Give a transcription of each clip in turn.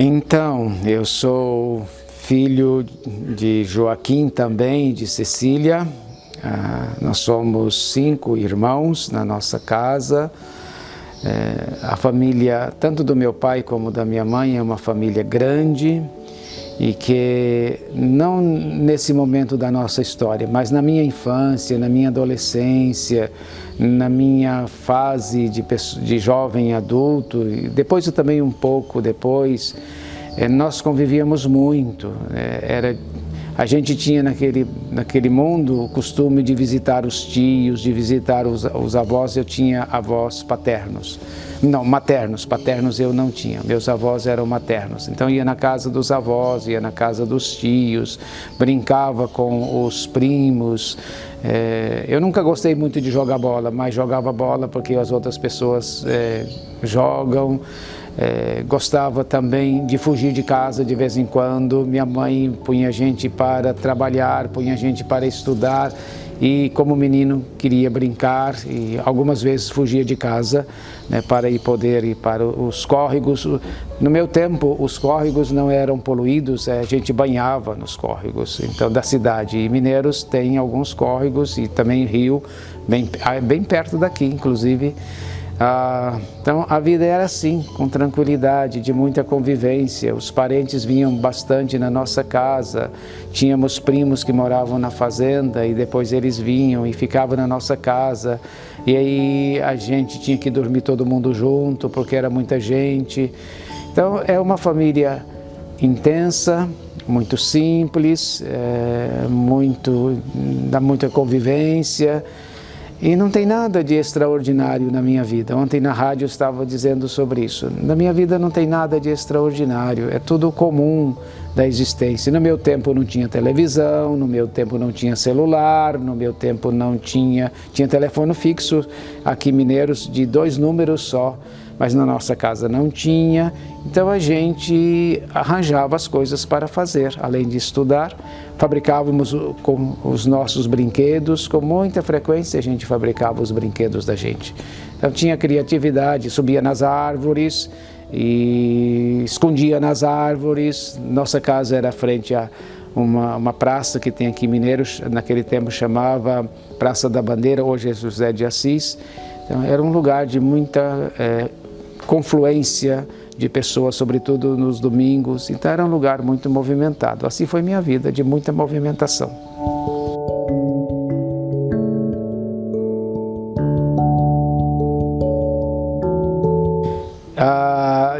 Então, eu sou filho de Joaquim também, de Cecília. Nós somos 5 irmãos na nossa casa. A família, tanto do meu pai como da minha mãe, é uma família grande e que não nesse momento da nossa história, mas na minha infância, na minha adolescência, na minha fase de jovem adulto, e depois eu também um pouco depois, nós convivíamos muito. A gente tinha naquele mundo o costume de visitar os tios, de visitar os avós. Eu tinha avós paternos, não, maternos, paternos eu não tinha, meus avós eram maternos. Então ia na casa dos avós, ia na casa dos tios, brincava com os primos. Eu nunca gostei muito de jogar bola, mas jogava bola porque as outras pessoas jogam. Gostava também de fugir de casa de vez em quando. Minha mãe punha a gente para trabalhar, punha a gente para estudar, e como menino queria brincar e algumas vezes fugia de casa, né, para poder ir para os córregos. No meu tempo os córregos não eram poluídos, a gente banhava nos córregos então da cidade, e Mineiros tem alguns córregos e também rio, bem perto daqui inclusive. Então a vida era assim, com tranquilidade, de muita convivência. Os parentes vinham bastante na nossa casa, tínhamos primos que moravam na fazenda e depois eles vinham e ficavam na nossa casa, e aí a gente tinha que dormir todo mundo junto porque era muita gente. Então é uma família intensa, muito simples, dá muita convivência. E não tem nada de extraordinário na minha vida. Ontem na rádio eu estava dizendo sobre isso. Na minha vida não tem nada de extraordinário, é tudo comum da existência. No meu tempo não tinha televisão, no meu tempo não tinha celular, no meu tempo não tinha telefone fixo, aqui em Mineiros, de 2 números só, mas na nossa casa não tinha. Então a gente arranjava as coisas para fazer, além de estudar. Fabricávamos com os nossos brinquedos, com muita frequência a gente fabricava os brinquedos da gente. Então tinha criatividade, subia nas árvores e escondia nas árvores. Nossa casa era frente a uma praça que tem aqui em Mineiros, naquele tempo chamava Praça da Bandeira, hoje é José de Assis. Então era um lugar de muita confluência de pessoas, sobretudo nos domingos. Então era um lugar muito movimentado. Assim foi minha vida, de muita movimentação.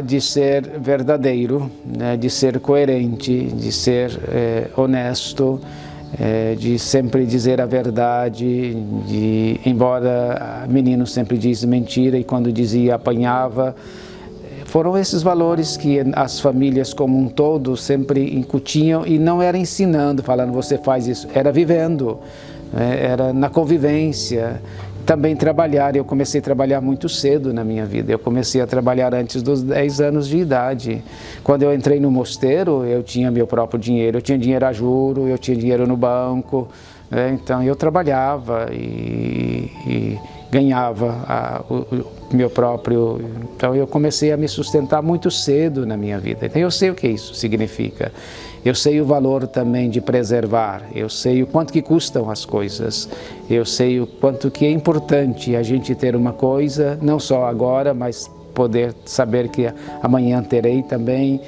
De ser verdadeiro, né, de ser coerente, de ser honesto, de sempre dizer a verdade, embora menino sempre diz mentira e quando dizia apanhava. Foram esses valores que as famílias como um todo sempre incutiam, e não era ensinando, falando você faz isso, era vivendo, era na convivência. Também trabalhar, eu comecei a trabalhar muito cedo na minha vida, eu comecei a trabalhar antes dos 10 anos de idade. Quando eu entrei no mosteiro, eu tinha meu próprio dinheiro, eu tinha dinheiro a juro, eu tinha dinheiro no banco, então eu trabalhava e ganhava o meu próprio. Então eu comecei a me sustentar muito cedo na minha vida. Então eu sei o que isso significa. Eu sei o valor também de preservar, eu sei o quanto que custam as coisas, eu sei o quanto que é importante a gente ter uma coisa, não só agora, mas poder saber que amanhã terei também.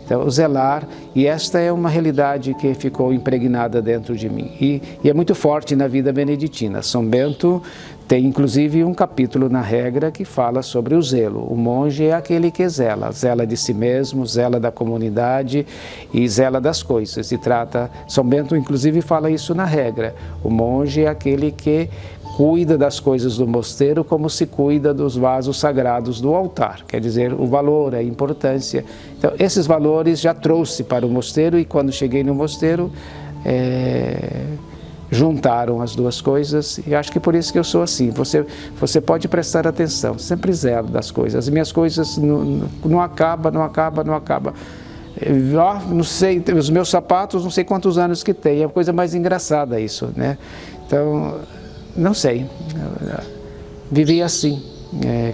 Então, zelar, e esta é uma realidade que ficou impregnada dentro de mim. E é muito forte na vida beneditina. São Bento tem inclusive um capítulo na regra que fala sobre o zelo. O monge é aquele que zela de si mesmo, zela da comunidade e zela das coisas. E trata, São Bento inclusive fala isso na regra. O monge é aquele que cuida das coisas do mosteiro como se cuida dos vasos sagrados do altar, quer dizer, o valor, a importância. Então, esses valores já trouxe para o mosteiro, e quando cheguei no mosteiro, juntaram as duas coisas, e acho que por isso que eu sou assim. Você pode prestar atenção, sempre zelo das coisas. As minhas coisas não acabam. Não sei, os meus sapatos, não sei quantos anos que tem, é a coisa mais engraçada isso, né? Então, não sei, vivi assim,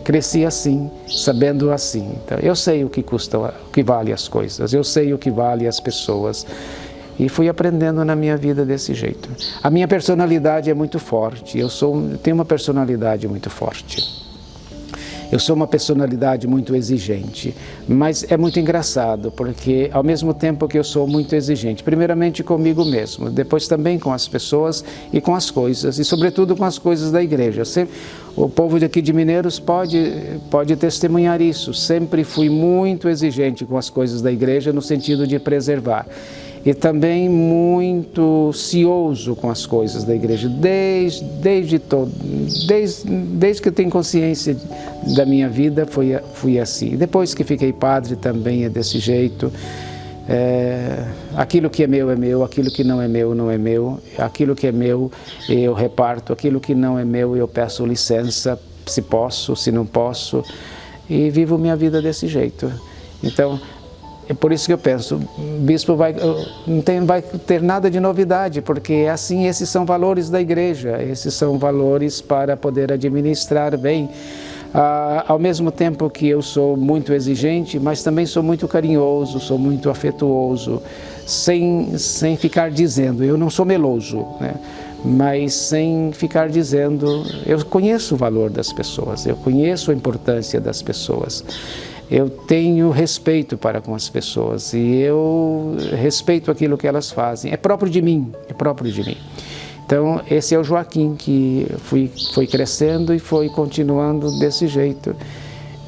cresci assim, sabendo assim. Então, eu sei o que custa, o que vale as coisas, eu sei o que vale as pessoas. E fui aprendendo na minha vida desse jeito. A minha personalidade é muito forte, eu tenho uma personalidade muito forte. Eu sou uma personalidade muito exigente, mas é muito engraçado, porque ao mesmo tempo que eu sou muito exigente, primeiramente comigo mesmo, depois também com as pessoas e com as coisas, e sobretudo com as coisas da igreja. O povo daqui de Mineiros pode testemunhar isso, sempre fui muito exigente com as coisas da igreja no sentido de preservar. E também muito cioso com as coisas da igreja, desde que eu tenho consciência da minha vida, fui assim. Depois que fiquei padre também é desse jeito. Aquilo que é meu, aquilo que não é meu, não é meu. Aquilo que é meu, eu reparto. Aquilo que não é meu, eu peço licença, se posso, se não posso. E vivo minha vida desse jeito. Então, é por isso que eu penso, o bispo não vai ter nada de novidade, porque é assim, esses são valores da igreja, esses são valores para poder administrar bem. Ao mesmo tempo que eu sou muito exigente, mas também sou muito carinhoso, sou muito afetuoso, sem ficar dizendo, eu não sou meloso, né? Mas sem ficar dizendo, eu conheço o valor das pessoas, eu conheço a importância das pessoas. Eu tenho respeito para com as pessoas e eu respeito aquilo que elas fazem. É próprio de mim, é próprio de mim. Então, esse é o Joaquim que foi crescendo e foi continuando desse jeito.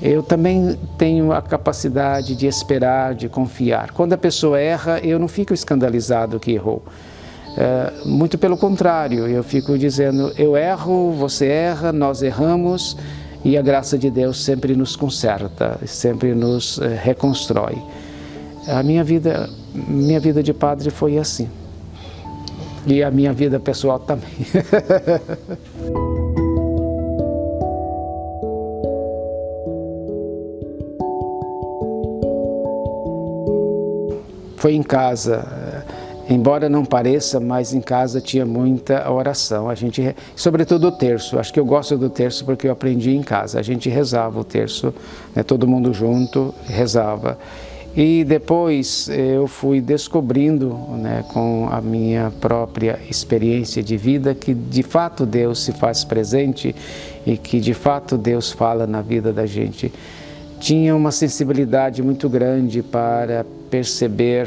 Eu também tenho a capacidade de esperar, de confiar. Quando a pessoa erra, eu não fico escandalizado que errou. Muito pelo contrário, eu fico dizendo, eu erro, você erra, nós erramos, e a graça de Deus sempre nos conserta, sempre nos reconstrói. A minha vida de padre foi assim. E a minha vida pessoal também. Foi em casa. Embora não pareça, mas em casa tinha muita oração. Sobretudo o terço, acho que eu gosto do terço porque eu aprendi em casa. A gente rezava o terço, né, todo mundo junto, rezava. E depois eu fui descobrindo, né, com a minha própria experiência de vida, que de fato Deus se faz presente e que de fato Deus fala na vida da gente. Tinha uma sensibilidade muito grande para perceber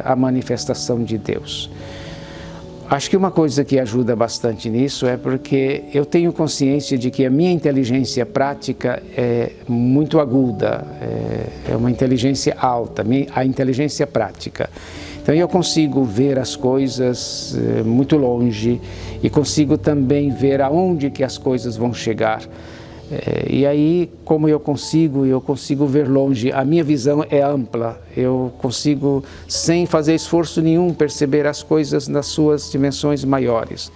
a manifestação de Deus. Acho que uma coisa que ajuda bastante nisso é porque eu tenho consciência de que a minha inteligência prática é muito aguda, é uma inteligência alta, a inteligência prática. Então eu consigo ver as coisas muito longe e consigo também ver aonde que as coisas vão chegar. E aí, como eu consigo ver longe, a minha visão é ampla, eu consigo, sem fazer esforço nenhum, perceber as coisas nas suas dimensões maiores.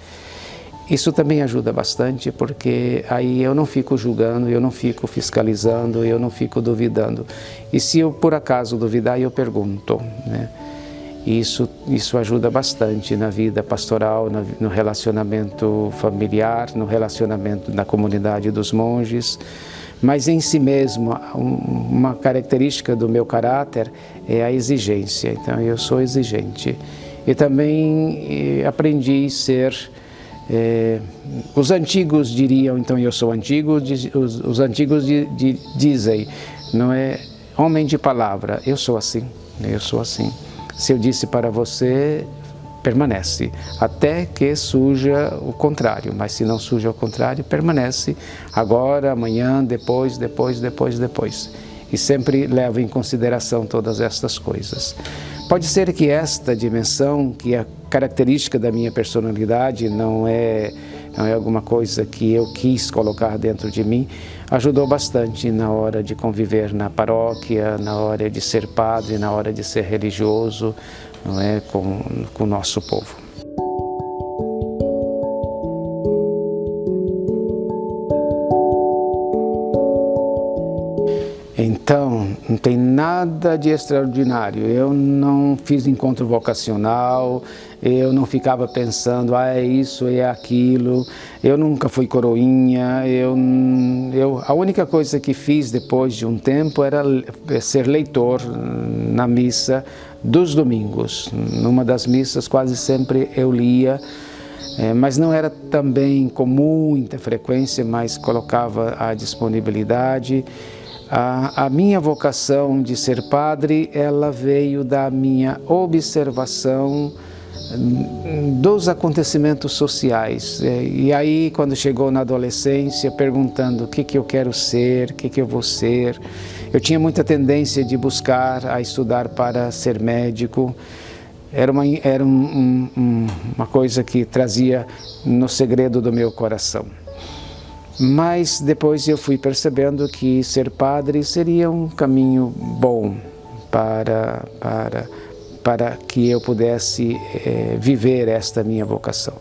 Isso também ajuda bastante, porque aí eu não fico julgando, eu não fico fiscalizando, eu não fico duvidando. E se eu por acaso duvidar, eu pergunto, né? Isso ajuda bastante na vida pastoral, no relacionamento familiar, no relacionamento na comunidade dos monges. Mas em si mesmo, uma característica do meu caráter é a exigência. Então eu sou exigente. E também aprendi a ser... os antigos diriam, então eu sou antigo, os antigos dizem, não é homem de palavra, eu sou assim. Se eu disse para você, permanece, até que surja o contrário, mas se não surja o contrário, permanece agora, amanhã, depois. E sempre levo em consideração todas estas coisas. Pode ser que esta dimensão, que é característica da minha personalidade, não é alguma coisa que eu quis colocar dentro de mim, ajudou bastante na hora de conviver na paróquia, na hora de ser padre, na hora de ser religioso, não é, com o nosso povo. Então, Não tem nada de extraordinário. Eu não fiz encontro vocacional, eu não ficava pensando, é isso, é aquilo. Eu nunca fui coroinha. A única coisa que fiz depois de um tempo era ser leitor na missa dos domingos. Numa das missas quase sempre eu lia, mas não era também com muita frequência, mas colocava a disponibilidade. A minha vocação de ser padre, ela veio da minha observação dos acontecimentos sociais. E aí, quando chegou na adolescência, perguntando o que eu quero ser, o que eu vou ser, eu tinha muita tendência de buscar a estudar para ser médico. Era uma coisa que trazia no segredo do meu coração. Mas depois eu fui percebendo que ser padre seria um caminho bom para que eu pudesse viver esta minha vocação.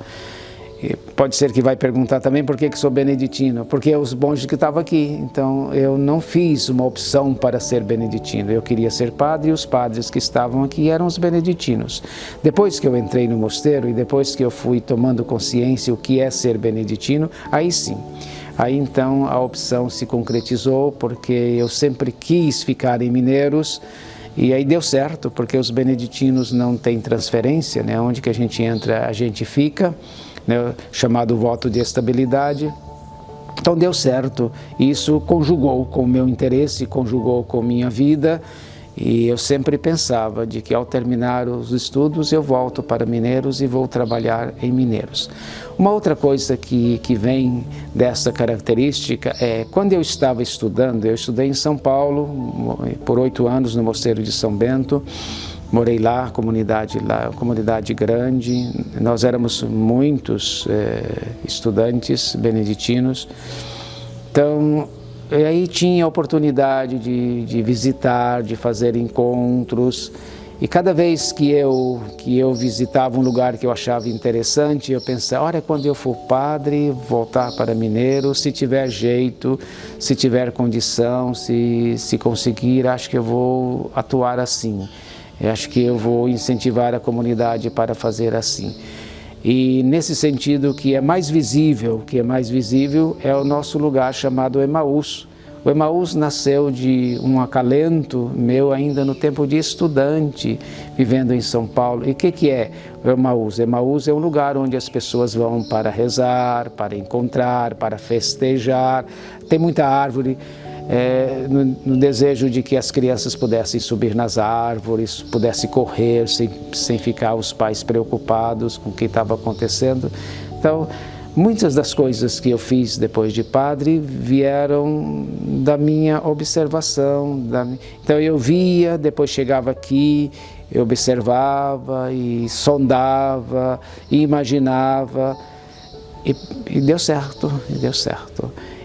E pode ser que vai perguntar também por que sou beneditino, porque é os monges que estavam aqui. Então eu não fiz uma opção para ser beneditino, eu queria ser padre e os padres que estavam aqui eram os beneditinos. Depois que eu entrei no mosteiro e depois que eu fui tomando consciência o que é ser beneditino, aí sim. Aí então a opção se concretizou, porque eu sempre quis ficar em Mineiros, e aí deu certo, porque os beneditinos não têm transferência, né? Onde que a gente entra, a gente fica, né? Chamado voto de estabilidade. Então deu certo, isso conjugou com o meu interesse, conjugou com minha vida, e eu sempre pensava de que ao terminar os estudos eu volto para Mineiros e vou trabalhar em Mineiros. Uma outra coisa que vem dessa característica é, quando eu estava estudando, eu estudei em São Paulo por 8 anos no Mosteiro de São Bento, morei lá, comunidade grande, nós éramos muitos estudantes beneditinos, então aí tinha a oportunidade de visitar, de fazer encontros, e cada vez que eu visitava um lugar que eu achava interessante, eu pensava, olha, quando eu for padre, voltar para Mineiros, se tiver jeito, se tiver condição, se conseguir, acho que eu vou atuar assim. Eu acho que eu vou incentivar a comunidade para fazer assim. E nesse sentido, o que é mais visível é o nosso lugar chamado Emaús. O Emaús nasceu de um acalento meu ainda no tempo de estudante, vivendo em São Paulo. E o que é o Emaús? Emaús é um lugar onde as pessoas vão para rezar, para encontrar, para festejar. Tem muita árvore, no desejo de que as crianças pudessem subir nas árvores, pudessem correr sem ficar os pais preocupados com o que estava acontecendo. Então, muitas das coisas que eu fiz depois de padre vieram da minha observação. Então eu via, depois chegava aqui, eu observava e sondava, e imaginava, e deu certo,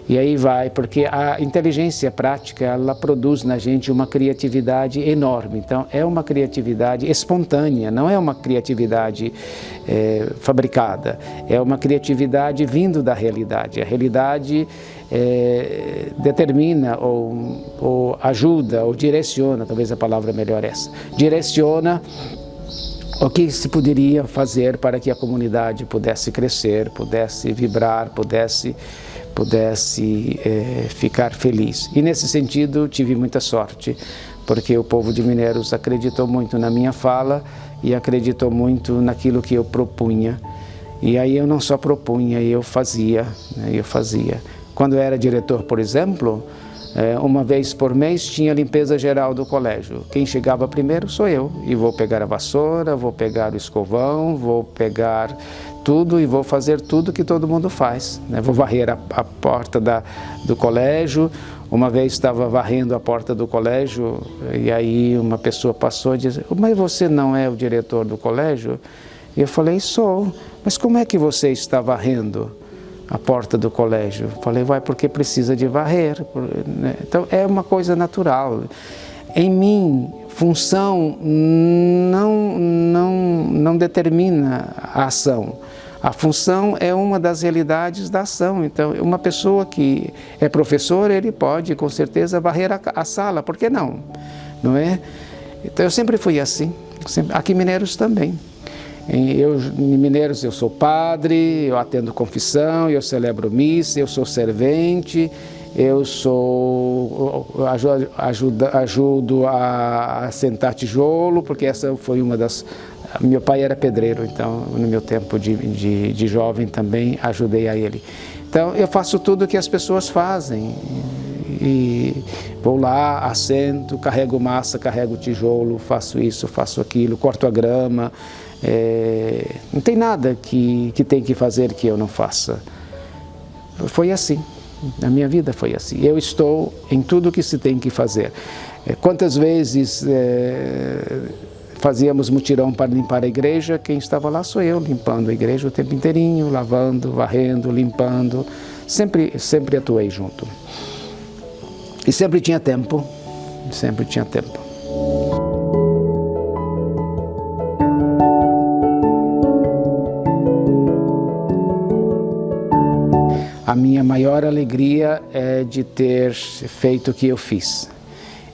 E aí vai, porque a inteligência prática, ela produz na gente uma criatividade enorme. Então, é uma criatividade espontânea, não é uma criatividade fabricada. É uma criatividade vindo da realidade. A realidade determina ou ajuda, ou direciona, talvez a palavra melhor é essa, direciona o que se poderia fazer para que a comunidade pudesse crescer, pudesse vibrar, pudesse ficar feliz. E nesse sentido tive muita sorte, porque o povo de Mineiros acreditou muito na minha fala e acreditou muito naquilo que eu propunha. E aí eu não só propunha, eu fazia, Quando eu era diretor, por exemplo, uma vez por mês tinha a limpeza geral do colégio. Quem chegava primeiro sou eu, e vou pegar a vassoura, vou pegar o escovão, vou pegar tudo e vou fazer tudo que todo mundo faz, né? Vou varrer a porta do colégio. Uma vez estava varrendo a porta do colégio e aí uma pessoa passou e disse, mas você não é o diretor do colégio? E eu falei, sou. Mas como é que você está varrendo a porta do colégio? Eu falei, porque precisa de varrer, né? Então é uma coisa natural. Em mim, função não determina a ação. A função é uma das realidades da ação. Então, uma pessoa que é professor, ele pode, com certeza, varrer a sala. Por que não? Não é? Então, eu sempre fui assim. Aqui em Mineiros também. Em Mineiros eu sou padre, eu atendo confissão, eu celebro missa, eu sou servente, ajudo a sentar tijolo, porque essa foi uma das... Meu pai era pedreiro, então no meu tempo de jovem também ajudei a ele. Então eu faço tudo o que as pessoas fazem. E vou lá, assento, carrego massa, carrego tijolo, faço isso, faço aquilo, corto a grama. Não tem nada que tem que fazer que eu não faça. Foi assim, a minha vida foi assim. Eu estou em tudo que se tem que fazer. Quantas vezes fazíamos mutirão para limpar a igreja, quem estava lá sou eu, limpando a igreja o tempo inteirinho, lavando, varrendo, limpando. Sempre atuei junto. E sempre tinha tempo, sempre tinha tempo. A minha maior alegria é de ter feito o que eu fiz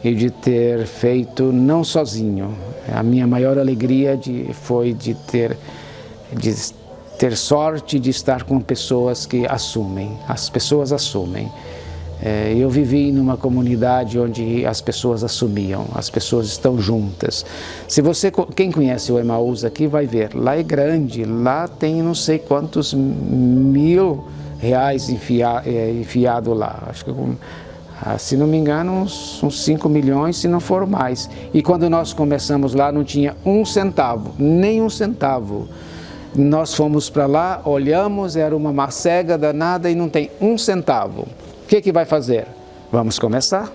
e de ter feito não sozinho. A minha maior alegria foi de ter sorte de estar com pessoas que assumem, as pessoas assumem. Eu vivi numa comunidade onde as pessoas assumiam, as pessoas estão juntas. Quem conhece o Emaús aqui vai ver, lá é grande, lá tem não sei quantos mil reais enfiado lá. Acho que, se não me engano, uns 5 milhões, se não for mais. E quando nós começamos lá, não tinha um centavo, nem um centavo. Nós fomos para lá, olhamos, era uma macega danada e não tem um centavo. O que vai fazer? Vamos começar.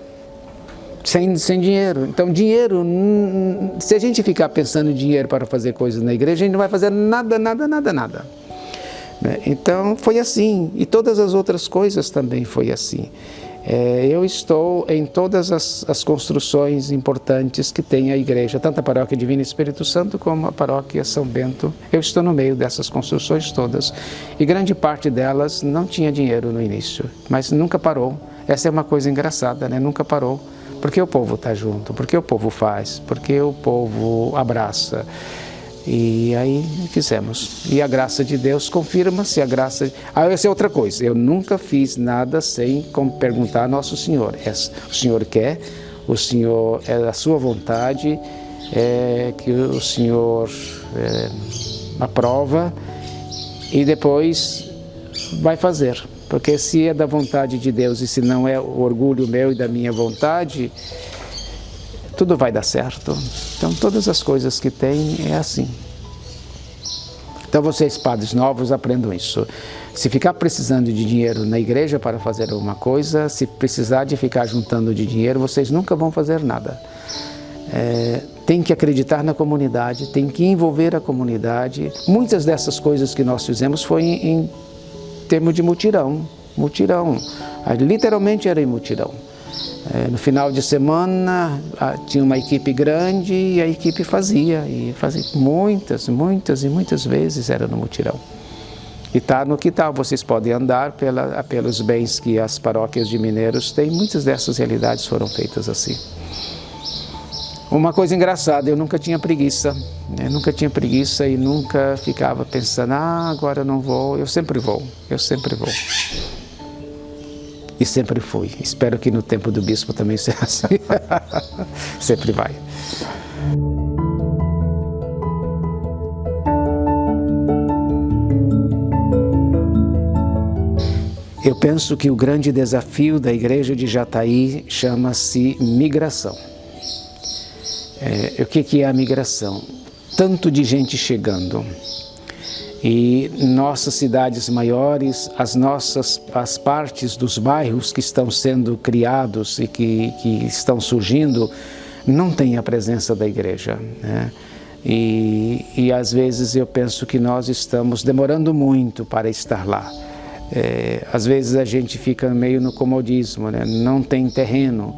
Sem dinheiro. Então, dinheiro, se a gente ficar pensando em dinheiro para fazer coisas na igreja, a gente não vai fazer nada, nada, nada, nada. Então, foi assim. E todas as outras coisas também foi assim. Eu estou em todas as construções importantes que tem a igreja, tanto a Paróquia Divino Espírito Santo como a Paróquia São Bento. Eu estou no meio dessas construções todas e grande parte delas não tinha dinheiro no início, mas nunca parou. Essa é uma coisa engraçada, né? Nunca parou, porque o povo está junto, porque o povo faz, porque o povo abraça. E aí fizemos. E a graça de Deus confirma-se, a graça... essa é outra coisa, eu nunca fiz nada sem perguntar a Nosso Senhor. O Senhor quer, o Senhor é da sua vontade, que o Senhor aprova e depois vai fazer. Porque se é da vontade de Deus e se não é o orgulho meu e da minha vontade, tudo vai dar certo. Então, todas as coisas que tem é assim. Então, vocês, padres novos, aprendam isso. Se ficar precisando de dinheiro na igreja para fazer alguma coisa, se precisar de ficar juntando de dinheiro, vocês nunca vão fazer nada. Tem que acreditar na comunidade, tem que envolver a comunidade. Muitas dessas coisas que nós fizemos foi em termos de mutirão. Literalmente era em mutirão. No final de semana tinha uma equipe grande e a equipe fazia muitas vezes era no mutirão. E está no que tal, vocês podem andar pelos bens que as paróquias de Mineiros têm, muitas dessas realidades foram feitas assim. Uma coisa engraçada, eu nunca tinha preguiça e nunca ficava pensando, agora eu não vou, eu sempre vou. E sempre fui. Espero que no tempo do bispo também seja assim. Sempre vai. Eu penso que o grande desafio da igreja de Jataí chama-se migração. O que é a migração? Tanto de gente chegando. E nossas cidades maiores, as partes dos bairros que estão sendo criados e que estão surgindo, não tem a presença da igreja, né? E às vezes eu penso que nós estamos demorando muito para estar lá. Às vezes a gente fica meio no comodismo, né? Não tem terreno.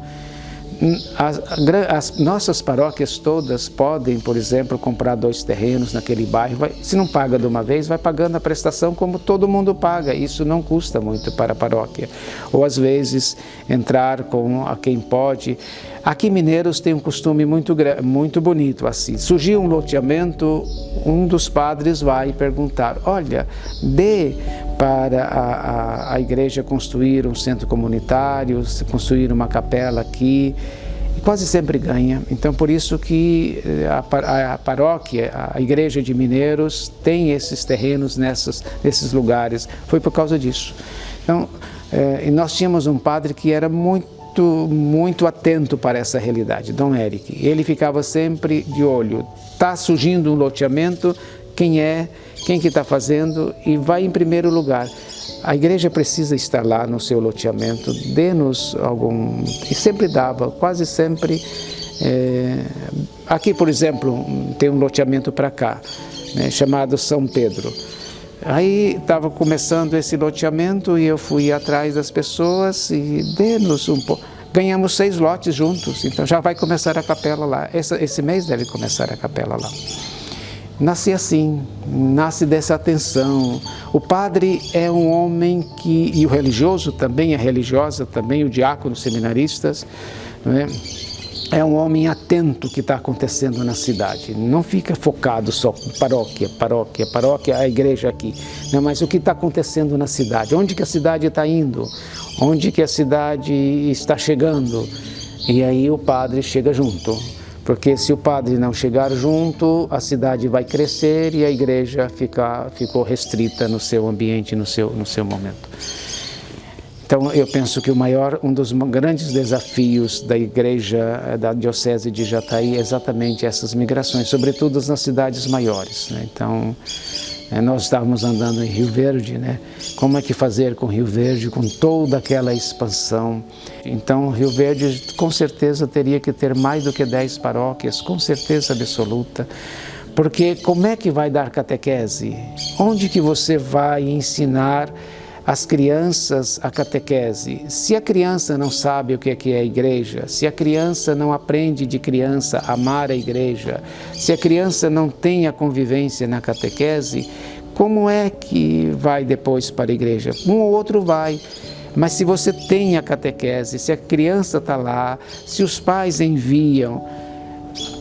As nossas paróquias todas podem, por exemplo, comprar 2 terrenos naquele bairro. Se não paga de uma vez, vai pagando a prestação como todo mundo paga. Isso não custa muito para a paróquia. Ou às vezes entrar com a quem pode. Aqui Mineiros tem um costume muito bonito assim. Surgiu um loteamento, um dos padres vai perguntar: olha, dê para a igreja construir um centro comunitário, construir uma capela aqui. E quase sempre ganha. Então, por isso que a paróquia, a igreja de Mineiros tem esses terrenos nesses lugares. Foi por causa disso. Então, e nós tínhamos um padre que era muito atento para essa realidade, Dom Eric. Ele ficava sempre de olho. Está surgindo um loteamento, quem que está fazendo, e vai em primeiro lugar. A igreja precisa estar lá no seu loteamento, dê-nos algum... E sempre dava, quase sempre. Aqui, por exemplo, tem um loteamento para cá, né, chamado São Pedro. Aí estava começando esse loteamento e eu fui atrás das pessoas e dê-nos um pouco. Ganhamos 6 lotes juntos, então já vai começar a capela lá. Esse mês deve começar a capela lá. Nasce assim, nasce dessa atenção. O padre é um homem e o religioso também, a religiosa também, o diácono, os seminaristas, né? É um homem atento ao que está acontecendo na cidade. Não fica focado só em paróquia, a igreja aqui. Não, mas o que está acontecendo na cidade. Onde que a cidade está indo? Onde que a cidade está chegando? E aí o padre chega junto. Porque se o padre não chegar junto, a cidade vai crescer e a igreja ficou restrita no seu ambiente, no seu momento. Então, eu penso que um dos grandes desafios da igreja da Diocese de Jataí é exatamente essas migrações, sobretudo nas cidades maiores, né? Então, nós estávamos andando em Rio Verde, né? Como é que fazer com Rio Verde, com toda aquela expansão? Então, Rio Verde, com certeza, teria que ter mais do que 10 paróquias, com certeza absoluta. Porque como é que vai dar catequese? Onde que você vai ensinar as crianças a catequese? Se a criança não sabe o que é a igreja, se a criança não aprende de criança a amar a igreja, se a criança não tem a convivência na catequese, como é que vai depois para a igreja? Um ou outro vai. Mas se você tem a catequese, se a criança está lá, se os pais enviam,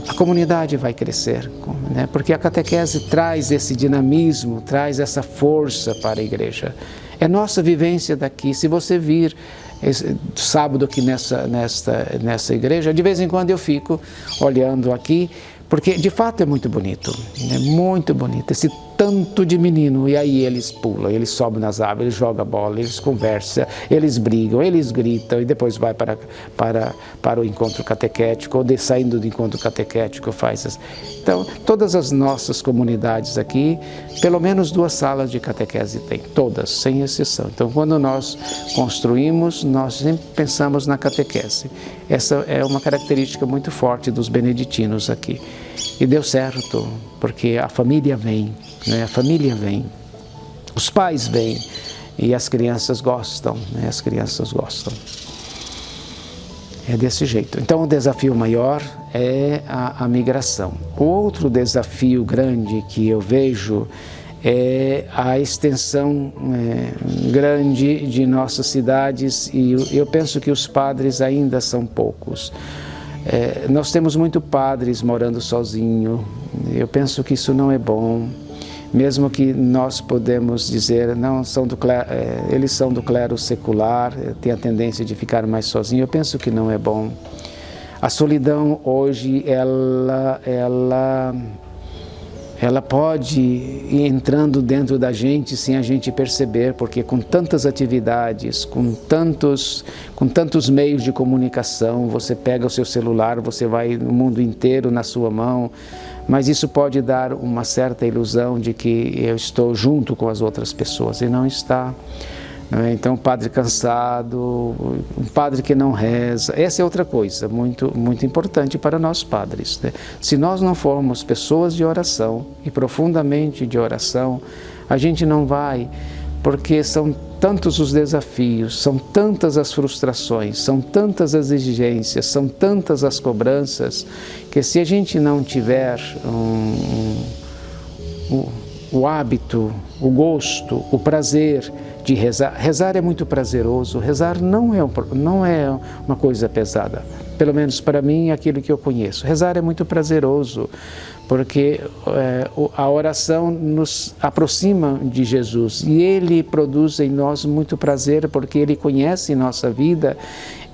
a comunidade vai crescer, né? Porque a catequese traz esse dinamismo, traz essa força para a igreja. É nossa vivência daqui. Se você vir sábado aqui nessa igreja, de vez em quando eu fico olhando aqui, porque de fato é muito bonito, esse tanto de menino, e aí eles pulam, eles sobem nas árvores, eles jogam bola, eles conversam, eles brigam, eles gritam, e depois vai para o encontro catequético, ou saindo do encontro catequético faz. Então, todas as nossas comunidades aqui, pelo menos 2 salas de catequese tem, todas, sem exceção. Então, quando nós construímos, nós sempre pensamos na catequese. Essa é uma característica muito forte dos beneditinos aqui. E deu certo, porque a família vem, né? A família vem, os pais vêm e as crianças gostam, né? As crianças gostam. É desse jeito. Então, o desafio maior é a migração. O outro desafio grande que eu vejo é a extensão grande de nossas cidades, e eu penso que os padres ainda são poucos. Nós temos muito padres morando sozinho. Eu penso que isso não é bom, mesmo que nós podemos dizer, não, eles são do clero secular, tem a tendência de ficar mais sozinho. Eu penso que não é bom. A solidão hoje, ela pode ir entrando dentro da gente sem a gente perceber, porque com tantas atividades, com tantos meios de comunicação, você pega o seu celular, você vai no mundo inteiro na sua mão, mas isso pode dar uma certa ilusão de que eu estou junto com as outras pessoas, e não está. Então, um padre cansado, um padre que não reza, essa é outra coisa muito, muito importante para nós padres, né? Se nós não formos pessoas de oração, e profundamente de oração, a gente não vai porque são tantos os desafios, são tantas as frustrações, são tantas as exigências, são tantas as cobranças, que se a gente não tiver o hábito, o gosto, o prazer de rezar, rezar é muito prazeroso, rezar não é uma coisa pesada, pelo menos para mim, aquilo que eu conheço. Rezar é muito prazeroso, porque a oração nos aproxima de Jesus e Ele produz em nós muito prazer, porque Ele conhece nossa vida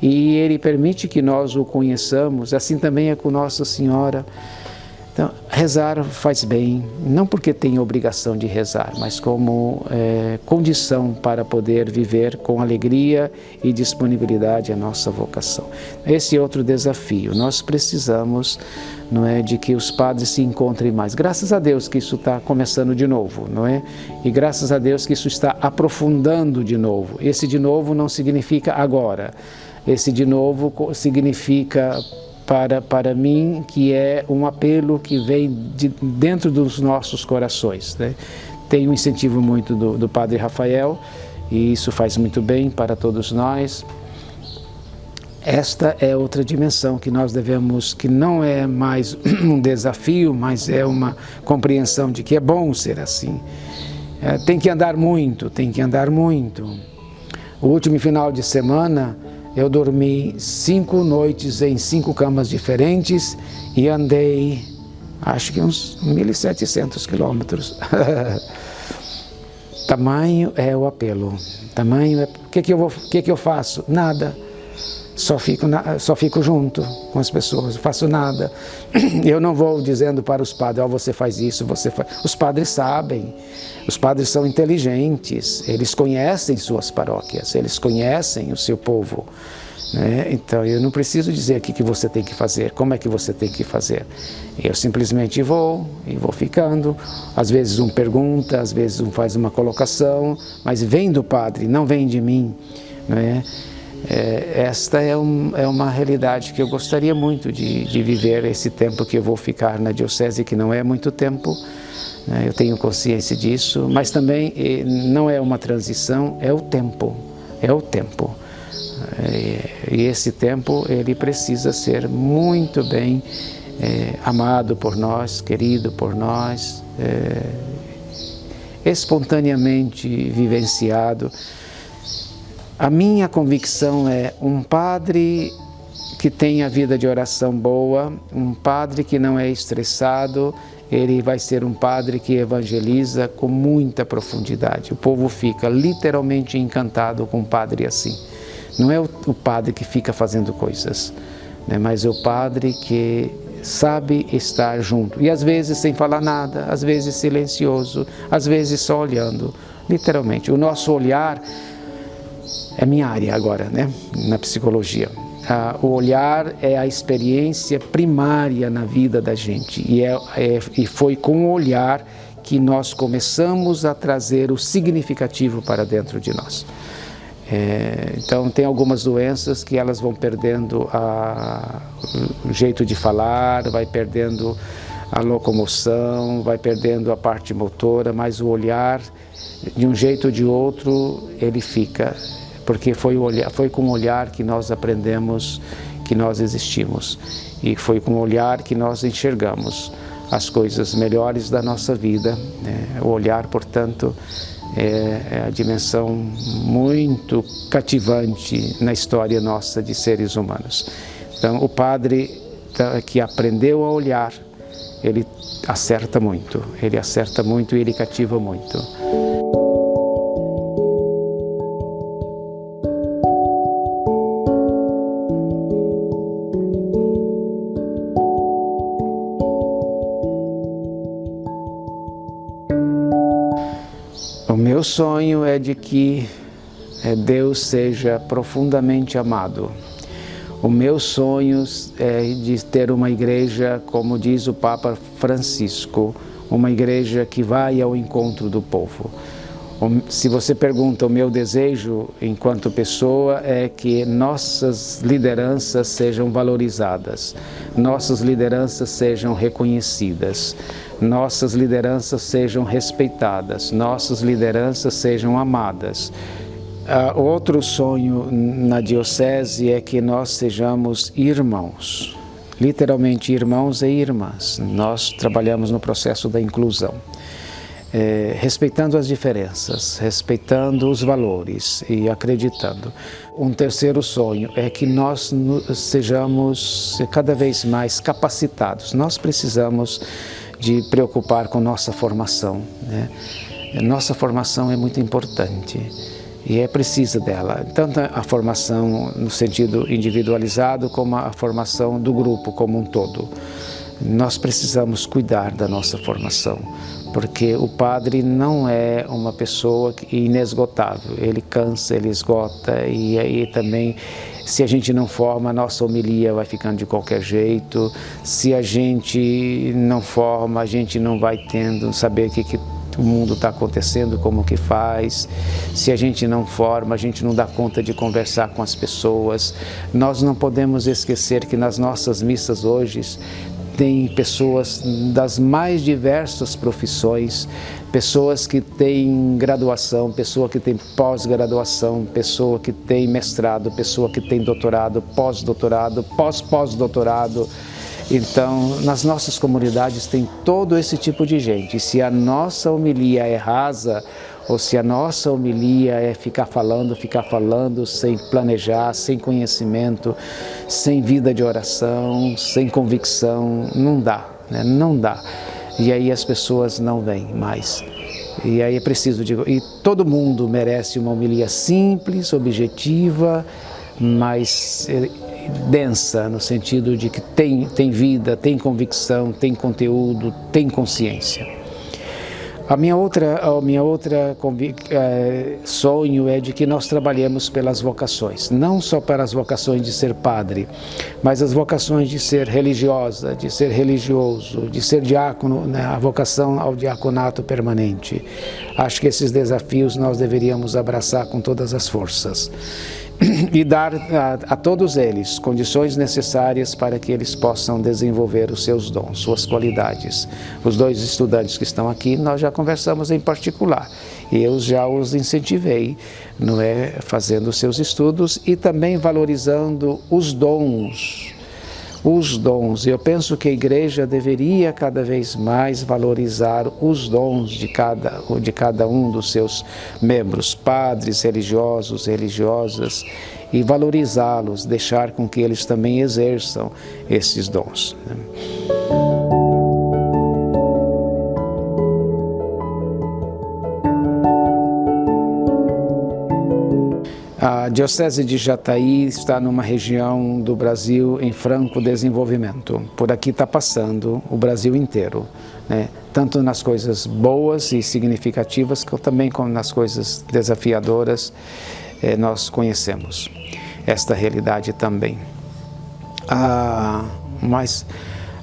e Ele permite que nós o conheçamos. Assim também é com Nossa Senhora. Então, rezar faz bem, não porque tem obrigação de rezar, mas como condição para poder viver com alegria e disponibilidade a nossa vocação. Esse é outro desafio. Nós precisamos, não é, de que os padres se encontrem mais. Graças a Deus que isso está começando de novo, não é? E graças a Deus que isso está aprofundando de novo. Esse de novo não significa agora. Esse de novo significa para mim, que é um apelo que vem de dentro dos nossos corações, né? Tem um incentivo muito do Padre Rafael, e isso faz muito bem para todos nós. Esta é outra dimensão que nós devemos, que não é mais um desafio, mas é uma compreensão de que é bom ser assim. Tem que andar muito, tem que andar muito. O último final de semana, eu dormi 5 noites em 5 camas diferentes e andei, acho que uns 1.700 quilômetros. Tamanho é o apelo. Tamanho é... O que eu faço? Nada. Só fico junto com as pessoas, não faço nada. Eu não vou dizendo para os padres, você faz isso, você faz... Os padres sabem, os padres são inteligentes, eles conhecem suas paróquias, eles conhecem o seu povo, né? Então eu não preciso dizer aqui que você tem que fazer, como é que você tem que fazer. Eu simplesmente vou ficando. Às vezes um pergunta, às vezes um faz uma colocação, mas vem do padre, não vem de mim, né? Esta é uma realidade que eu gostaria muito de viver, esse tempo que eu vou ficar na diocese, que não é muito tempo, né? Eu tenho consciência disso, mas também não é uma transição, é o tempo, é o tempo. E esse tempo, ele precisa ser muito bem amado por nós, querido por nós, espontaneamente vivenciado. A minha convicção é um padre que tem a vida de oração boa, um padre que não é estressado, ele vai ser um padre que evangeliza com muita profundidade. O povo fica literalmente encantado com um padre assim. Não é o padre que fica fazendo coisas, né, mas é o padre que sabe estar junto. E às vezes sem falar nada, às vezes silencioso, às vezes só olhando. Literalmente, o nosso olhar... É minha área agora, né, na psicologia. O olhar é a experiência primária na vida da gente. E foi com o olhar que nós começamos a trazer o significativo para dentro de nós. Então, tem algumas doenças que elas vão perdendo o jeito de falar, vai perdendo a locomoção, vai perdendo a parte motora, mas o olhar, de um jeito ou de outro, ele fica... Porque foi com o olhar que nós aprendemos que nós existimos. E foi com o olhar que nós enxergamos as coisas melhores da nossa vida, né? O olhar, portanto, é a dimensão muito cativante na história nossa de seres humanos. Então, o padre que aprendeu a olhar, ele acerta muito e ele cativa muito. O meu sonho é de que Deus seja profundamente amado. O meu sonho é de ter uma igreja, como diz o Papa Francisco, uma igreja que vai ao encontro do povo. Se você pergunta, o meu desejo enquanto pessoa é que nossas lideranças sejam valorizadas, nossas lideranças sejam reconhecidas, nossas lideranças sejam respeitadas, nossas lideranças sejam amadas. Outro sonho na diocese é que nós sejamos irmãos, literalmente irmãos e irmãs. Nós trabalhamos no processo da inclusão, respeitando as diferenças, respeitando os valores e acreditando. Um terceiro sonho é que nós sejamos cada vez mais capacitados. Nós precisamos de preocupar com nossa formação, né? Nossa formação é muito importante e é precisa dela, tanto a formação no sentido individualizado como a formação do grupo como um todo. Nós precisamos cuidar da nossa formação, porque o padre não é uma pessoa inesgotável, ele cansa, ele esgota, e aí também, se a gente não forma, a nossa homilia vai ficando de qualquer jeito. Se a gente não forma, a gente não vai tendo, saber o que o mundo está acontecendo, como que faz. Se a gente não forma, a gente não dá conta de conversar com as pessoas. Nós não podemos esquecer que nas nossas missas hoje tem pessoas das mais diversas profissões, pessoas que têm graduação, pessoa que tem pós-graduação, pessoa que tem mestrado, pessoa que tem doutorado, pós-doutorado, pós-pós-doutorado. Então, nas nossas comunidades tem todo esse tipo de gente. E se a nossa homilia é rasa, ou se a nossa homilia é ficar falando, sem planejar, sem conhecimento, sem vida de oração, sem convicção, não dá, né? Não dá. E aí as pessoas não vêm mais. E aí é preciso e todo mundo merece uma homilia simples, objetiva, mas densa, no sentido de que tem vida, tem convicção, tem conteúdo, tem consciência. A minha outra sonho é de que nós trabalhemos pelas vocações, não só para as vocações de ser padre, mas as vocações de ser religiosa, de ser religioso, de ser diácono, né, a vocação ao diaconato permanente. Acho que esses desafios nós deveríamos abraçar com todas as forças e dar a todos eles condições necessárias para que eles possam desenvolver os seus dons, suas qualidades. Os dois estudantes que estão aqui, nós já conversamos em particular, e eu já os incentivei, não é, fazendo os seus estudos e também valorizando os dons. Eu penso que a igreja deveria cada vez mais valorizar os dons de cada um dos seus membros, padres, religiosos, religiosas, e valorizá-los, deixar com que eles também exerçam esses dons. A Diocese de Jataí está numa região do Brasil em franco desenvolvimento. Por aqui está passando o Brasil inteiro, né? Tanto nas coisas boas e significativas, também como nas coisas desafiadoras. Nós conhecemos esta realidade também. Mas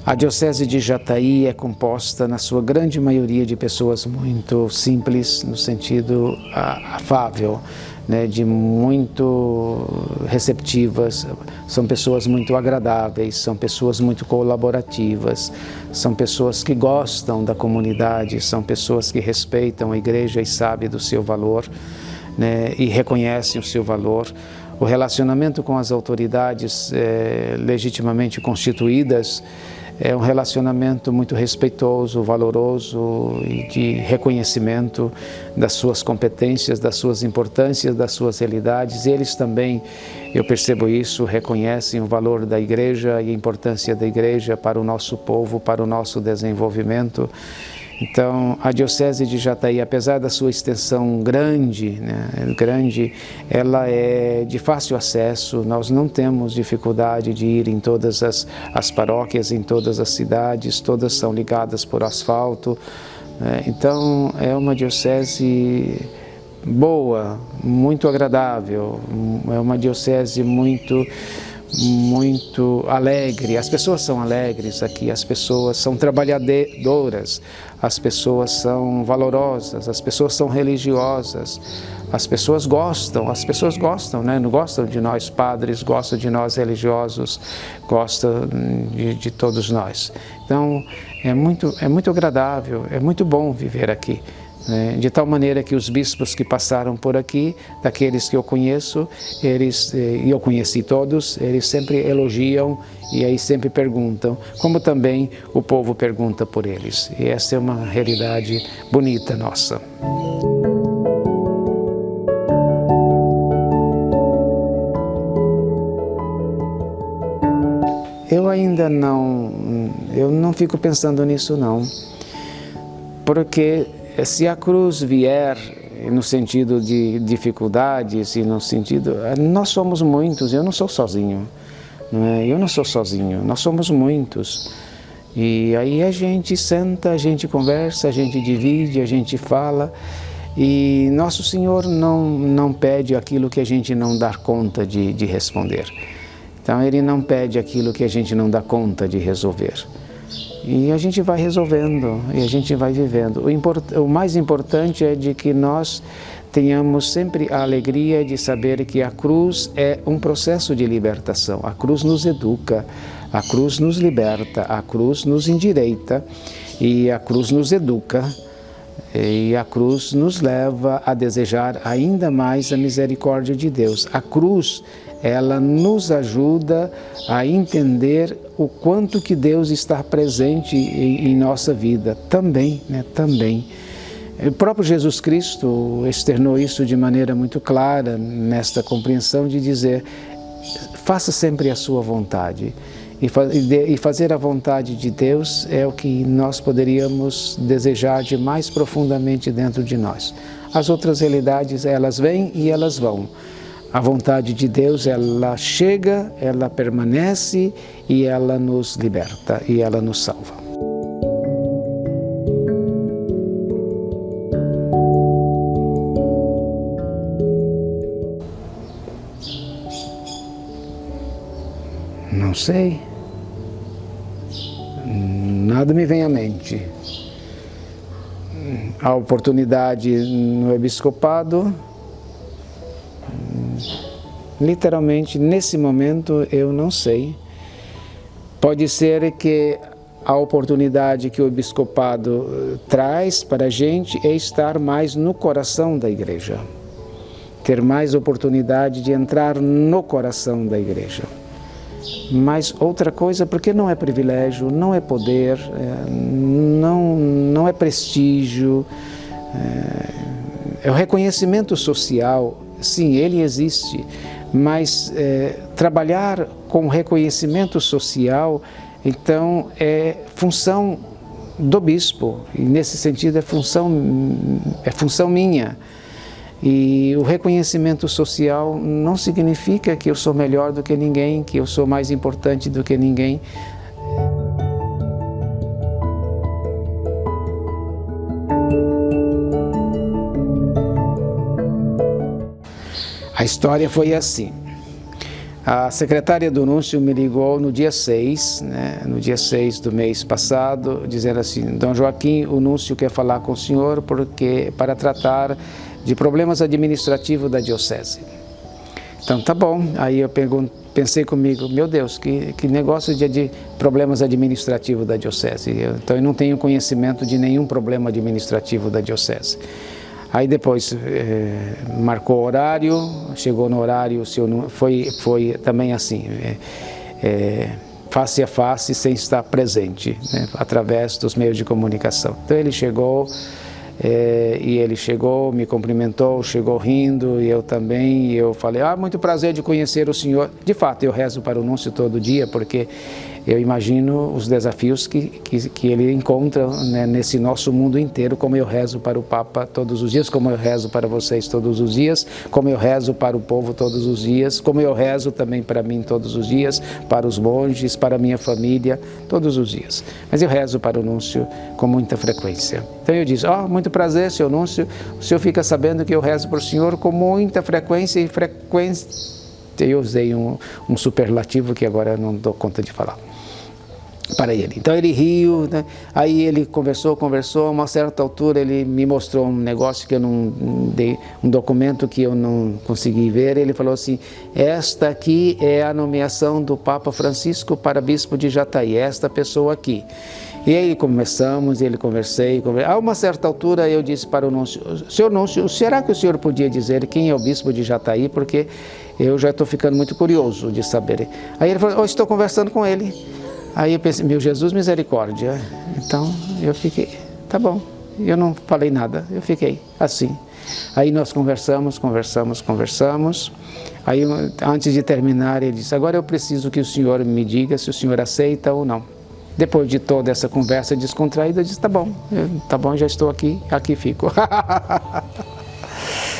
a Diocese de Jataí é composta, na sua grande maioria, de pessoas muito simples, no sentido afável, né, de muito receptivas, são pessoas muito agradáveis, são pessoas muito colaborativas, são pessoas que gostam da comunidade, são pessoas que respeitam a igreja e sabem do seu valor, né, e reconhecem o seu valor. O relacionamento com as autoridades legitimamente constituídas é um relacionamento muito respeitoso, valoroso e de reconhecimento das suas competências, das suas importâncias, das suas realidades. Eles também, eu percebo isso, reconhecem o valor da igreja e a importância da igreja para o nosso povo, para o nosso desenvolvimento. Então, a Diocese de Jataí, apesar da sua extensão grande, ela é de fácil acesso. Nós não temos dificuldade de ir em todas as paróquias, em todas as cidades, todas são ligadas por asfalto. Então, é uma diocese boa, muito agradável, é uma diocese muito muito alegre. As pessoas são alegres aqui, as pessoas são trabalhadoras, as pessoas são valorosas, as pessoas são religiosas, as pessoas gostam, né? Não gostam de nós padres, gostam de nós religiosos, gostam de todos nós. Então é muito agradável, é muito bom viver aqui. De tal maneira que os bispos que passaram por aqui, daqueles que eu conheço, e eu conheci todos, eles sempre elogiam e aí sempre perguntam, como também o povo pergunta por eles. E essa é uma realidade bonita nossa. Eu não fico pensando nisso não, porque se a cruz vier no sentido de dificuldades e no sentido... Nós somos muitos, eu não sou sozinho, não é? Eu não sou sozinho, nós somos muitos. E aí a gente senta, a gente conversa, a gente divide, a gente fala. E Nosso Senhor não pede aquilo que a gente não dá conta de responder. Então Ele não pede aquilo que a gente não dá conta de resolver. E a gente vai resolvendo, e a gente vai vivendo. O mais importante é de que nós tenhamos sempre a alegria de saber que a cruz é um processo de libertação. A cruz nos educa, a cruz nos liberta, a cruz nos endireita, e a cruz nos educa, e a cruz nos leva a desejar ainda mais a misericórdia de Deus. A cruz, ela nos ajuda a entender o quanto que Deus está presente em nossa vida, também, né? Também. O próprio Jesus Cristo externou isso de maneira muito clara, nesta compreensão de dizer, faça sempre a sua vontade. E fazer a vontade de Deus é o que nós poderíamos desejar de mais profundamente dentro de nós. As outras realidades, elas vêm e elas vão. A vontade de Deus, ela chega, ela permanece e ela nos liberta e ela nos salva. Não sei. Nada me vem à mente. A oportunidade no episcopado, literalmente, nesse momento, eu não sei. Pode ser que a oportunidade que o episcopado traz para a gente é estar mais no coração da igreja. Ter mais oportunidade de entrar no coração da igreja. Mas outra coisa, porque não é privilégio, não é poder, não é prestígio, é o reconhecimento social. Sim, ele existe, mas trabalhar com reconhecimento social, então, é função do bispo, e nesse sentido é função minha. E o reconhecimento social não significa que eu sou melhor do que ninguém, que eu sou mais importante do que ninguém. A história foi assim. A secretária do Núncio me ligou no dia 6, no dia 6 do mês passado, dizendo assim, Dom Joaquim, o Núncio quer falar com o senhor para tratar de problemas administrativos da diocese. Então, tá bom. Aí eu pensei comigo, meu Deus, que negócio de problemas administrativos da diocese. Então, eu não tenho conhecimento de nenhum problema administrativo da diocese. Aí depois marcou o horário, chegou no horário, foi também assim, face a face, sem estar presente, através dos meios de comunicação. Então ele chegou, me cumprimentou, chegou rindo, e eu também, e eu falei, muito prazer de conhecer o senhor. De fato, eu rezo para o Núncio todo dia, porque eu imagino os desafios que ele encontra, nesse nosso mundo inteiro, como eu rezo para o Papa todos os dias, como eu rezo para vocês todos os dias, como eu rezo para o povo todos os dias, como eu rezo também para mim todos os dias, para os monges, para a minha família, todos os dias. Mas eu rezo para o Núncio com muita frequência. Então eu disse, muito prazer, senhor Núncio, o senhor fica sabendo que eu rezo para o senhor com muita frequência Eu usei um superlativo que agora eu não dou conta de falar para ele. Então ele riu, né? Aí ele conversou, a uma certa altura ele me mostrou um negócio que eu não dei, um documento que eu não consegui ver. Ele falou assim: esta aqui é a nomeação do Papa Francisco para bispo de Jataí, esta pessoa aqui. E aí começamos, ele conversei. A uma certa altura eu disse para o núncio: senhor núncio, será que o senhor podia dizer quem é o bispo de Jataí? Porque eu já estou ficando muito curioso de saber. Aí ele falou: estou conversando com ele. Aí eu pensei: meu Jesus, misericórdia. Então eu fiquei, tá bom. Eu não falei nada, eu fiquei assim. Aí nós conversamos. Aí antes de terminar ele disse: agora eu preciso que o senhor me diga se o senhor aceita ou não. Depois de toda essa conversa descontraída, eu disse: tá bom, já estou aqui fico.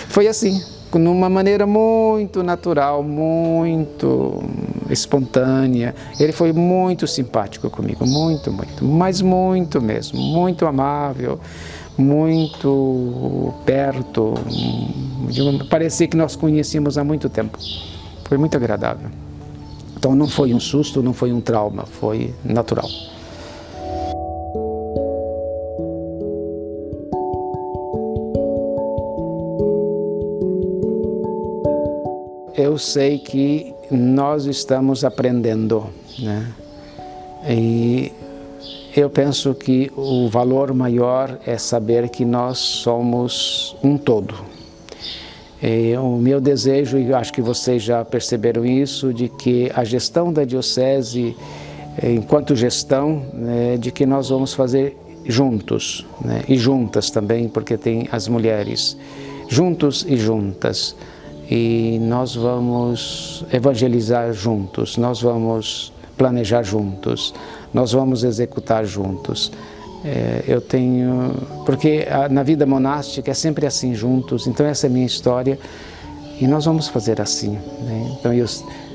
Foi assim, numa maneira muito natural, muito espontânea. Ele foi muito simpático comigo, muito, mas muito mesmo, muito amável, muito perto. Parecia que nós conhecíamos há muito tempo. Foi muito agradável. Então não foi um susto, não foi um trauma, foi natural. Eu sei que nós estamos aprendendo, né? E eu penso que o valor maior é saber que nós somos um todo. O meu desejo, e acho que vocês já perceberam isso, de que a gestão da diocese, enquanto gestão, né, de que nós vamos fazer juntos, né, e juntas também, porque tem as mulheres, juntos e juntas, e nós vamos evangelizar juntos, nós vamos planejar juntos, nós vamos executar juntos. Porque na vida monástica é sempre assim, juntos, então essa é a minha história e nós vamos fazer assim, né? Então eu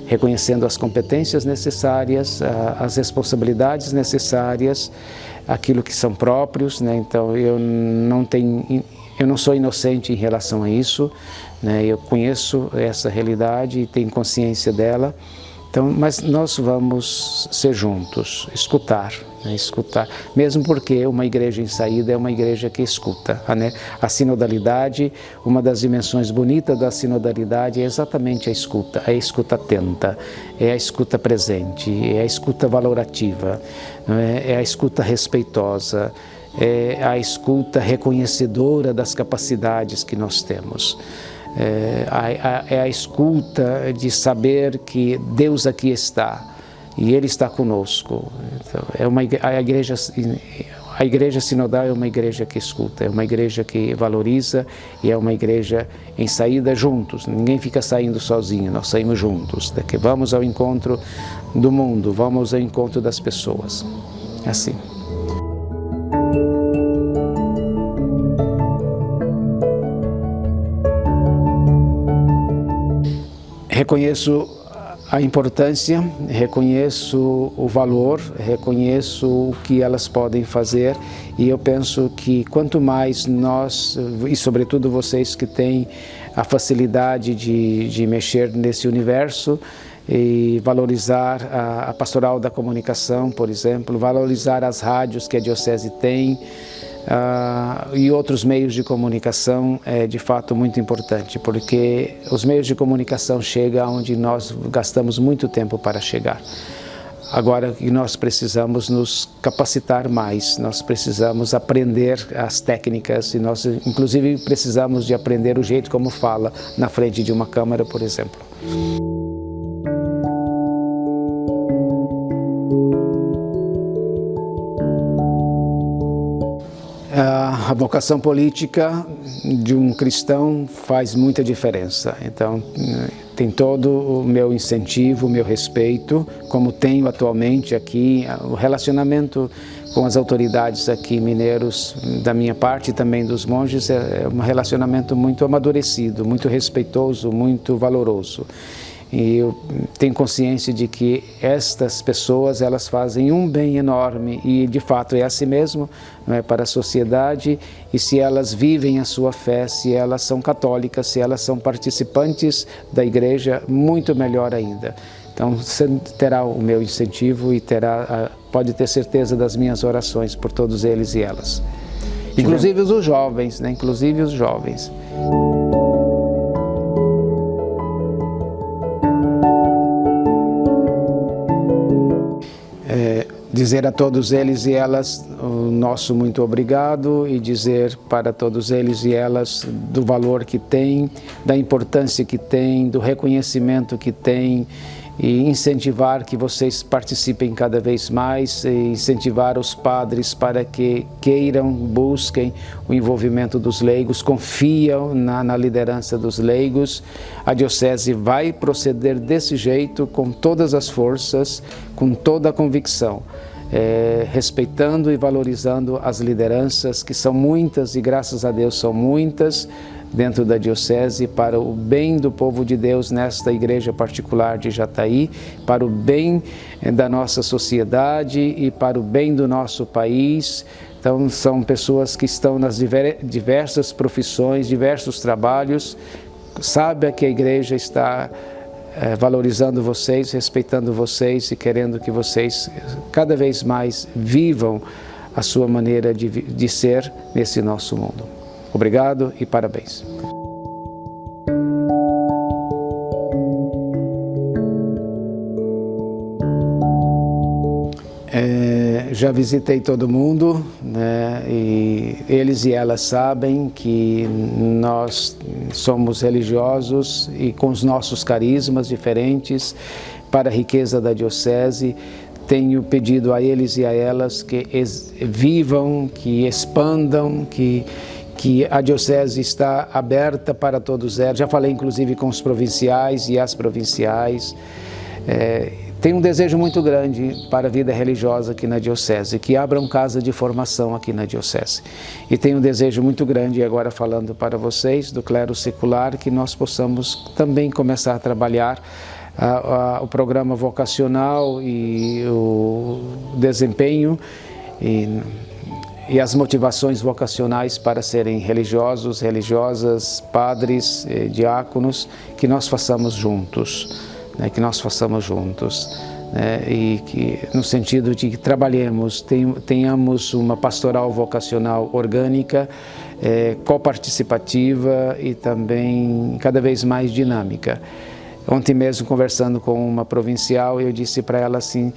reconhecendo as competências necessárias, as responsabilidades necessárias, aquilo que são próprios, né? Então eu não sou inocente em relação a isso, né? Eu conheço essa realidade e tenho consciência dela. Então, mas nós vamos ser juntos, escutar, né? Escutar, mesmo porque uma igreja em saída é uma igreja que escuta, né? A sinodalidade, uma das dimensões bonitas da sinodalidade é exatamente a escuta atenta, é a escuta presente, é a escuta valorativa, é a escuta respeitosa, é a escuta reconhecedora das capacidades que nós temos. É a escuta de saber que Deus aqui está e Ele está conosco. Então, a igreja sinodal é uma igreja que escuta, é uma igreja que valoriza e é uma igreja em saída juntos. Ninguém fica saindo sozinho, nós saímos juntos, que vamos ao encontro do mundo, vamos ao encontro das pessoas. É assim. Reconheço a importância, reconheço o valor, reconheço o que elas podem fazer e eu penso que quanto mais nós, e sobretudo vocês que têm a facilidade de mexer nesse universo e valorizar a pastoral da comunicação, por exemplo, valorizar as rádios que a diocese tem, e outros meios de comunicação é de fato muito importante, porque os meios de comunicação chegam onde nós gastamos muito tempo para chegar. Agora que nós precisamos nos capacitar mais, nós precisamos aprender as técnicas e nós inclusive precisamos de aprender o jeito como fala na frente de uma câmera, por exemplo. A vocação política de um cristão faz muita diferença, então tem todo o meu incentivo, o meu respeito, como tenho atualmente aqui, o relacionamento com as autoridades aqui mineiros, da minha parte e também dos monges, é um relacionamento muito amadurecido, muito respeitoso, muito valoroso. E eu tenho consciência de que estas pessoas, elas fazem um bem enorme e de fato é assim mesmo, não é, para a sociedade. E se elas vivem a sua fé, se elas são católicas, se elas são participantes da igreja, muito melhor ainda. Então você terá o meu incentivo e pode ter certeza das minhas orações por todos eles e elas. Inclusive os jovens, né? Inclusive os jovens. Dizer a todos eles e elas o nosso muito obrigado e dizer para todos eles e elas do valor que tem, da importância que tem, do reconhecimento que tem, e incentivar que vocês participem cada vez mais, e incentivar os padres para que queiram, busquem o envolvimento dos leigos, confiam na liderança dos leigos. A diocese vai proceder desse jeito, com todas as forças, com toda a convicção, respeitando e valorizando as lideranças, que são muitas e graças a Deus são muitas, dentro da diocese, para o bem do povo de Deus nesta igreja particular de Jataí, para o bem da nossa sociedade e para o bem do nosso país. Então são pessoas que estão nas diversas profissões, diversos trabalhos. Saiba que a igreja está valorizando vocês, respeitando vocês e querendo que vocês cada vez mais vivam a sua maneira de ser nesse nosso mundo. Obrigado e parabéns. Já visitei todo mundo, né, e eles e elas sabem que nós somos religiosos e com os nossos carismas diferentes para a riqueza da diocese. Tenho pedido a eles e a elas que vivam, que expandam, que a diocese está aberta para todos eles. Já falei inclusive com os provinciais e as provinciais. Tenho um desejo muito grande para a vida religiosa aqui na diocese, que abram casa de formação aqui na diocese. E tenho um desejo muito grande, agora falando para vocês, do clero secular, que nós possamos também começar a trabalhar o programa vocacional e o desempenho e as motivações vocacionais para serem religiosos, religiosas, padres, diáconos, que nós façamos juntos. Que nós façamos juntos, né? E que no sentido de que trabalhemos, tenhamos uma pastoral vocacional orgânica, coparticipativa e também cada vez mais dinâmica. Ontem mesmo, conversando com uma provincial, eu disse para ela assim: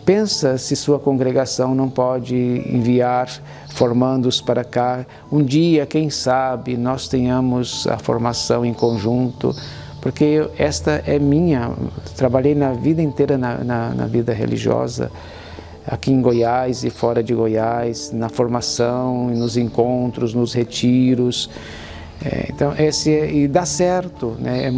pensa se sua congregação não pode enviar formandos para cá. Um dia, quem sabe, nós tenhamos a formação em conjunto, porque esta é minha. Trabalhei na vida inteira na vida religiosa, aqui em Goiás e fora de Goiás, na formação, nos encontros, nos retiros. Então, e dá certo, né? É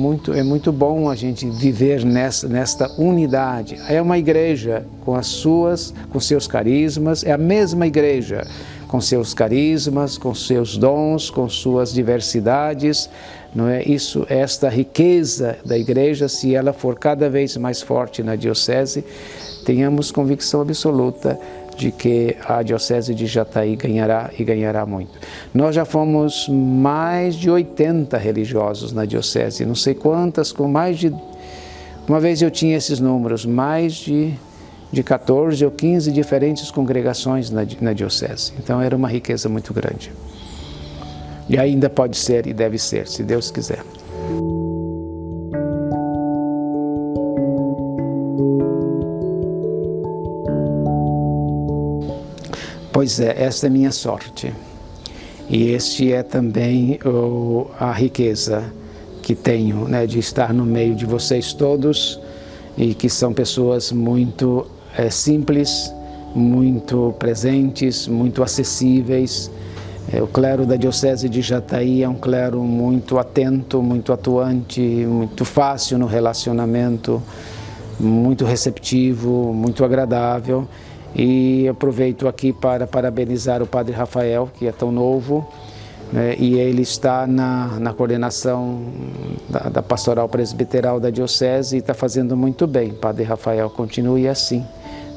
muito bom a gente viver nesta unidade. É uma igreja com seus carismas, é a mesma igreja com seus carismas, com seus dons, com suas diversidades, não é? Esta riqueza da igreja, se ela for cada vez mais forte na diocese, tenhamos convicção absoluta de que a diocese de Jataí ganhará e ganhará muito. Nós já fomos mais de 80 religiosos na diocese, não sei quantas, com mais de... Uma vez eu tinha esses números, mais de 14 ou 15 diferentes congregações na diocese. Então era uma riqueza muito grande. E ainda pode ser e deve ser, se Deus quiser. Pois é, esta é minha sorte. E este é também a riqueza que tenho, né, de estar no meio de vocês todos, e que são pessoas muito simples, muito presentes, muito acessíveis. O clero da diocese de Jataí é um clero muito atento, muito atuante, muito fácil no relacionamento, muito receptivo, muito agradável. E aproveito aqui para parabenizar o Padre Rafael, que é tão novo, e ele está na coordenação da pastoral presbiteral da diocese e está fazendo muito bem. Padre Rafael, continue assim,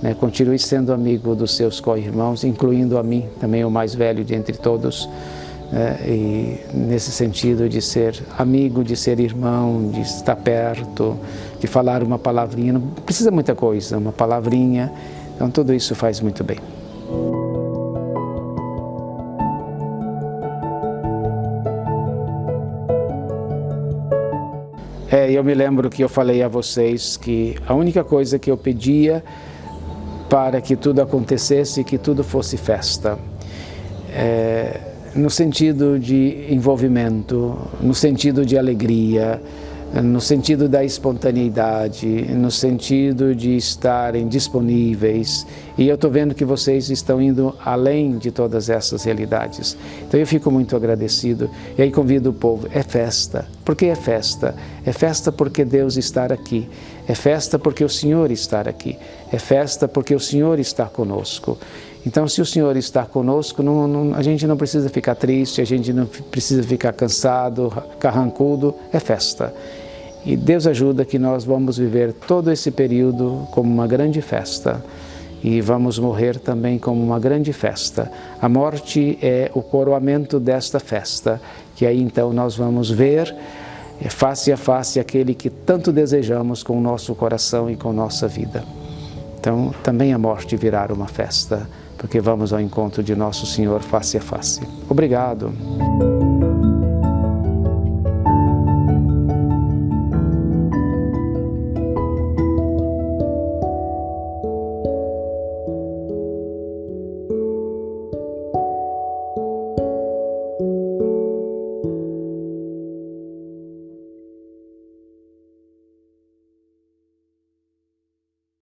né? Continue sendo amigo dos seus co-irmãos, incluindo a mim, também o mais velho de entre todos, e nesse sentido de ser amigo, de ser irmão, de estar perto, de falar uma palavrinha, não precisa muita coisa, uma palavrinha, então tudo isso faz muito bem. Eu me lembro que eu falei a vocês que a única coisa que eu pedia para que tudo acontecesse, que tudo fosse festa, no sentido de envolvimento, no sentido de alegria, no sentido da espontaneidade, no sentido de estarem disponíveis. E eu estou vendo que vocês estão indo além de todas essas realidades. Então eu fico muito agradecido. E aí convido o povo, é festa. Por que é festa? É festa porque Deus está aqui. É festa porque o Senhor está aqui. É festa porque o Senhor está conosco. Então, se o Senhor está conosco, a gente não precisa ficar triste, a gente não precisa ficar cansado, carrancudo, é festa. E Deus ajuda que nós vamos viver todo esse período como uma grande festa e vamos morrer também como uma grande festa. A morte é o coroamento desta festa, que aí então nós vamos ver face a face aquele que tanto desejamos com o nosso coração e com nossa vida. Então, também a morte virá uma festa, porque vamos ao encontro de nosso Senhor face a face. Obrigado.